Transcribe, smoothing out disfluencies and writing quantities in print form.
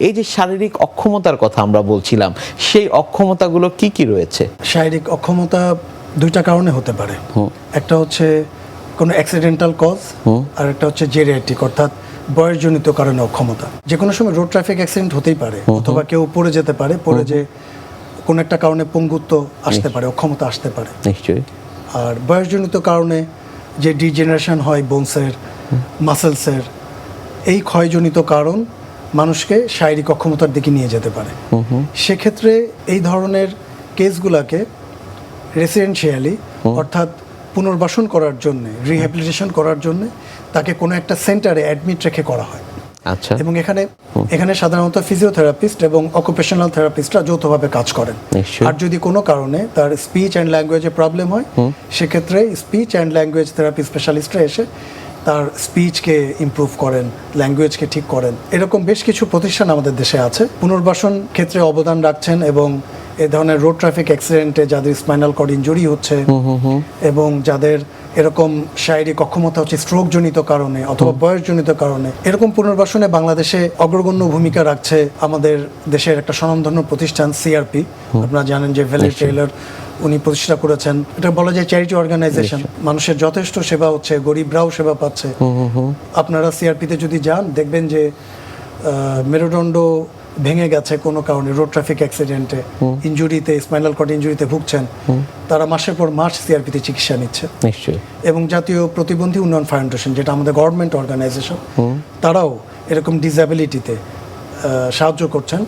এই যে শারীরিক অক্ষমতার কথা আমরা বলছিলাম, সেই অক্ষমতাগুলো কি কি রয়েছে? শারীরিক অক্ষমতা দুইটা কারণে হতে পারে। একটা হচ্ছে কোনো অ্যাক্সিডেন্টাল কজ, আর একটা হচ্ছে জেরিয়াট্রিক অর্থাৎ বয়সজনিত কারণে অক্ষমতা। যে কোনো সময় রোড ট্রাফিক অ্যাক্সিডেন্ট হতেই পারে, অথবা কেউ পড়ে যেতে পারে, পড়ে যে কোনো একটা কারণে পঙ্গুত্ব আসতে পারে, অক্ষমতা আসতে পারে। নিশ্চয়ই। আর বয়সজনিত কারণে যে ডিজেনারেশন হয় বোনসের, মাসেলসের, এই ক্ষয়জনিত কারণ মানুষকে শারীরিক অক্ষমতার দিকে নিয়ে যেতে পারে। সেক্ষেত্রে এই ধরনের কেসগুলোকে রেসিডেন্সিয়ালি অর্থাৎ পুনর্বাসন করার জন্য, রিহ্যাবিলিটেশন করার জন্য তাকে কোনো একটা সেন্টারে অ্যাডমিট রেখে করা হয়। আচ্ছা। এবং এখানে সাধারণত ফিজিওথেরাপিস্ট এবং অকুপেশনাল থেরাপিস্টরা যৌথভাবে কাজ করেন। আর যদি কোনো কারণে তার স্পিচ অ্যান্ড ল্যাঙ্গুয়েজে প্রবলেম হয়, সেক্ষেত্রে স্পিচ অ্যান্ড ল্যাঙ্গুয়েজ থেরাপি স্পেশালিস্টরা এসে তার স্পিচকে ইমপ্রুভ করেন, ল্যাঙ্গুয়েজকে ঠিক করেন। এরকম বেশ কিছু প্রতিষ্ঠান আমাদের দেশে আছে, পুনর্বাসন ক্ষেত্রে অবদান রাখছেন এবং এ ধরনের রোড ট্রাফিক অ্যাক্সিডেন্টে যাদের স্পাইনাল কর্ড ইনজুরি হচ্ছে এবং যাদের এরকম শারীরিক অক্ষমতা হচ্ছে স্ট্রোক জনিত কারণে অথবা বয়সজনিত কারণে, এরকম পুনর্বাসনে বাংলাদেশে অগ্রগণ্য ভূমিকা রাখছে আমাদের দেশের একটা স্বনামধন্য প্রতিষ্ঠান সিআরপি। আপনারা জানেন যে ভ্যালি টেইলর উনি প্রতিষ্ঠা করেছেন। এটা বলা যায় চ্যারিটি অর্গানাইজেশন। মানুষের যথেষ্ট সেবা হচ্ছে, গরিবরাও সেবা পাচ্ছে। আপনারা সিআরপিতে যদি যান দেখবেন যে মেরুদণ্ড ভেঙে গেছে কোনো কারণে, রোড ট্রাফিক অ্যাক্সিডেন্টে, ইনজুরিতে, স্পাইনাল কর্ড ইনজুরিতে ভুগছেন, তারা মাসের পর মাস সিআরপিতে চিকিৎসা নিচ্ছে। নিশ্চয়ই। এবং জাতীয় প্রতিবন্ধী উন্নয়ন ফাউন্ডেশন, যেটা আমাদের গভর্নমেন্ট অর্গানাইজেশন, তারাও এরকম ডিসএবিলিটিতে সাহায্য করছেন।